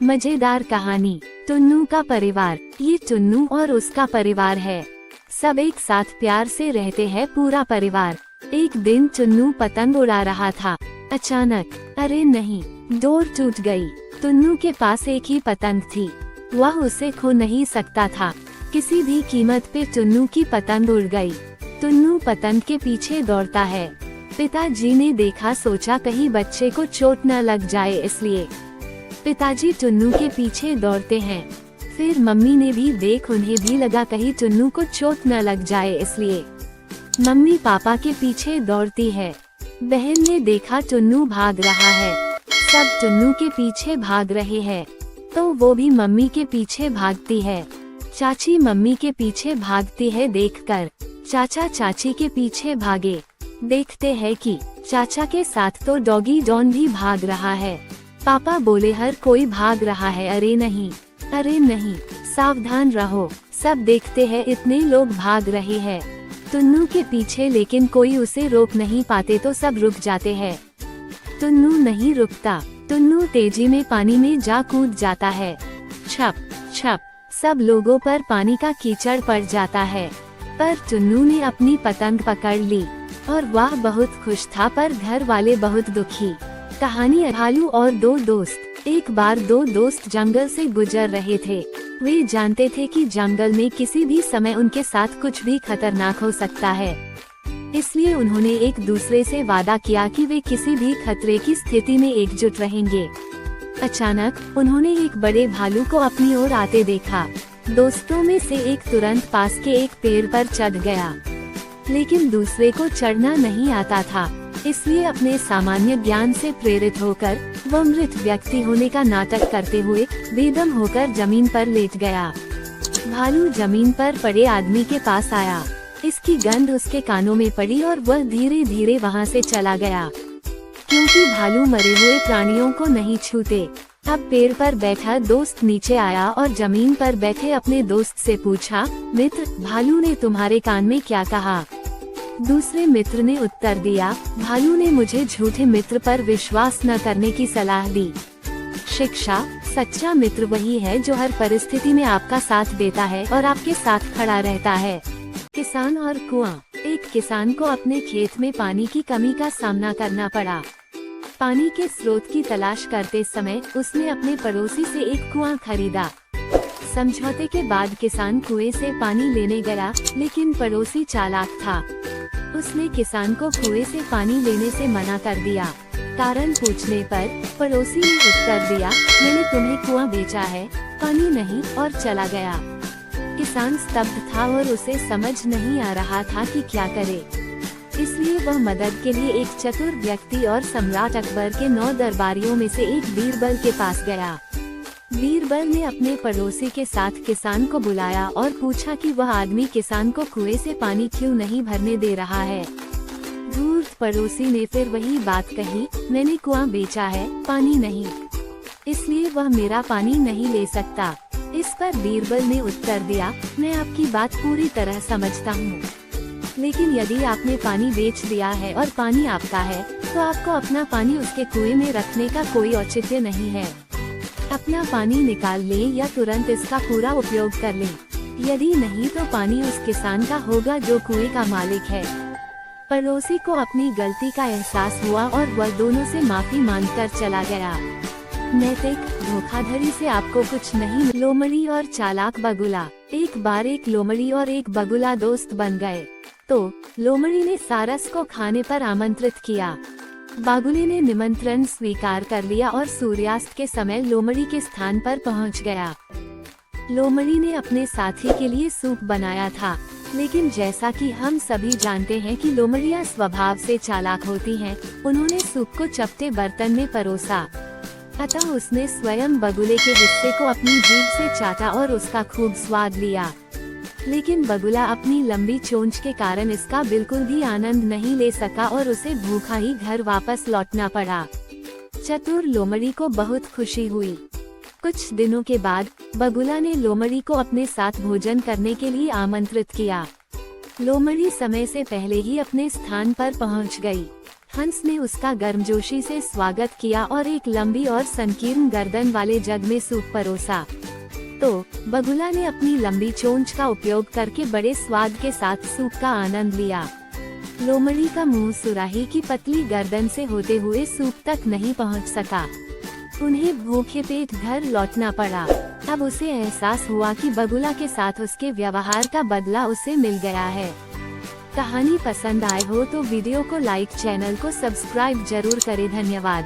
मजेदार कहानी, टुन्नू का परिवार। ये टुन्नू और उसका परिवार है। सब एक साथ प्यार से रहते हैं, पूरा परिवार। एक दिन टुन्नू पतंग उड़ा रहा था। अचानक, अरे नहीं, डोर टूट गई। टुन्नू के पास एक ही पतंग थी, वह उसे खो नहीं सकता था। किसी भी कीमत पे टुन्नू की पतंग उड़ गई। टुन्नू पतंग के पीछे दौड़ता है। पिताजी ने देखा, सोचा कहीं बच्चे को चोट न लग जाए, इसलिए पिताजी टुन्नू के पीछे दौड़ते हैं। फिर मम्मी ने भी देख, उन्हें भी लगा कहीं टुन्नू को चोट न लग जाए, इसलिए मम्मी पापा के पीछे दौड़ती है। बहन ने देखा टुन्नू भाग रहा है, सब टुन्नू के पीछे भाग रहे हैं, तो वो भी मम्मी के पीछे भागती है। चाची मम्मी के पीछे भागती है देखकर चाचा चाची के पीछे भागे। देखते हैं कि चाचा के साथ तो डॉगी डॉन भी भाग रहा है। पापा बोले, हर कोई भाग रहा है। अरे नहीं, अरे नहीं, सावधान रहो। सब देखते हैं, इतने लोग भाग रहे हैं टुन्नू के पीछे, लेकिन कोई उसे रोक नहीं पाते, तो सब रुक जाते हैं। टुन्नू नहीं रुकता। टुन्नू तेजी में पानी में जा कूद जाता है। छप छप, सब लोगों पर पानी का कीचड़ पड़ जाता है। पर टुन्नू ने अपनी पतंग पकड़ ली और वह बहुत खुश था, पर घर वाले बहुत दुखी। कहानी, भालू और दो दोस्त। एक बार दो दोस्त जंगल से गुजर रहे थे। वे जानते थे कि जंगल में किसी भी समय उनके साथ कुछ भी खतरनाक हो सकता है, इसलिए उन्होंने एक दूसरे से वादा किया कि वे किसी भी खतरे की स्थिति में एकजुट रहेंगे। अचानक उन्होंने एक बड़े भालू को अपनी ओर आते देखा। दोस्तों में से एक तुरंत पास के एक पेड़ पर चढ़ गया, लेकिन दूसरे को चढ़ना नहीं आता था, इसलिए अपने सामान्य ज्ञान से प्रेरित होकर वह मृत व्यक्ति होने का नाटक करते हुए बेदम होकर जमीन पर लेट गया। भालू जमीन पर पड़े आदमी के पास आया। इसकी गंध उसके कानों में पड़ी और वह धीरे धीरे वहां से चला गया, क्योंकि भालू मरे हुए प्राणियों को नहीं छूते। अब पेड़ पर बैठा दोस्त नीचे आया और जमीन पर बैठे अपने दोस्त से पूछा, मित्र, भालू ने तुम्हारे कान में क्या कहा? दूसरे मित्र ने उत्तर दिया, भालू ने मुझे झूठे मित्र पर विश्वास न करने की सलाह दी। शिक्षा, सच्चा मित्र वही है जो हर परिस्थिति में आपका साथ देता है और आपके साथ खड़ा रहता है। किसान और कुआं। एक किसान को अपने खेत में पानी की कमी का सामना करना पड़ा। पानी के स्रोत की तलाश करते समय उसने अपने पड़ोसी से एक कुआं खरीदा। समझौते के बाद किसान कुएं से पानी लेने गया, लेकिन पड़ोसी चालाक था। उसने किसान को कुएं से पानी लेने से मना कर दिया। कारण पूछने पर पड़ोसी ने उत्तर दिया, मैंने तुम्हें कुआं बेचा है, पानी नहीं, और चला गया। किसान स्तब्ध था और उसे समझ नहीं आ रहा था कि क्या करे, इसलिए वह मदद के लिए एक चतुर व्यक्ति और सम्राट अकबर के 9 दरबारियों में से एक बीरबल के पास गया। बीरबल ने अपने पड़ोसी के साथ किसान को बुलाया और पूछा कि वह आदमी किसान को कुएं से पानी क्यों नहीं भरने दे रहा है। धूर्त पड़ोसी ने फिर वही बात कही, मैंने कुआं बेचा है, पानी नहीं, इसलिए वह मेरा पानी नहीं ले सकता। इस पर बीरबल ने उत्तर दिया, मैं आपकी बात पूरी तरह समझता हूँ, लेकिन यदि आपने पानी बेच दिया है और पानी आपका है, तो आपको अपना पानी उसके कुएं में रखने का कोई औचित्य नहीं है। अपना पानी निकाल लें या तुरंत इसका पूरा उपयोग कर लें, यदि नहीं तो पानी उस किसान का होगा जो कुएं का मालिक है। पड़ोसी को अपनी गलती का एहसास हुआ और वह दोनों से माफी मांगकर चला गया। नैतिक, धोखाधड़ी से आपको कुछ नहीं। लोमड़ी और चालाक बगुला। एक बार एक लोमड़ी और एक बगुला दोस्त बन गए, तो लोमड़ी ने सारस को खाने पर आमंत्रित किया। बगुले ने निमंत्रण स्वीकार कर लिया और सूर्यास्त के समय लोमड़ी के स्थान पर पहुंच गया। लोमड़ी ने अपने साथी के लिए सूप बनाया था, लेकिन जैसा कि हम सभी जानते हैं कि लोमड़ियां स्वभाव से चालाक होती हैं, उन्होंने सूप को चपटे बर्तन में परोसा। अतः उसने स्वयं बगुले के हिस्से को अपनी जीभ से चाटा और उसका खूब स्वाद लिया, लेकिन बगुला अपनी लंबी चोंच के कारण इसका बिल्कुल भी आनंद नहीं ले सका और उसे भूखा ही घर वापस लौटना पड़ा। चतुर लोमड़ी को बहुत खुशी हुई। कुछ दिनों के बाद बगुला ने लोमड़ी को अपने साथ भोजन करने के लिए आमंत्रित किया। लोमड़ी समय से पहले ही अपने स्थान पर पहुंच गई। हंस ने उसका गर्मजोशी से स्वागत किया और एक लंबी और संकीर्ण गर्दन वाले जग में सूप परोसा। तो बगुला ने अपनी लंबी चोंच का उपयोग करके बड़े स्वाद के साथ सूप का आनंद लिया। लोमड़ी का मुंह सुराही की पतली गर्दन से होते हुए सूप तक नहीं पहुंच सका। उन्हें भूखे पेट घर लौटना पड़ा। अब उसे एहसास हुआ कि बगुला के साथ उसके व्यवहार का बदला उसे मिल गया है। कहानी पसंद आए हो तो वीडियो को लाइक, चैनल को सब्सक्राइब जरूर करें। धन्यवाद।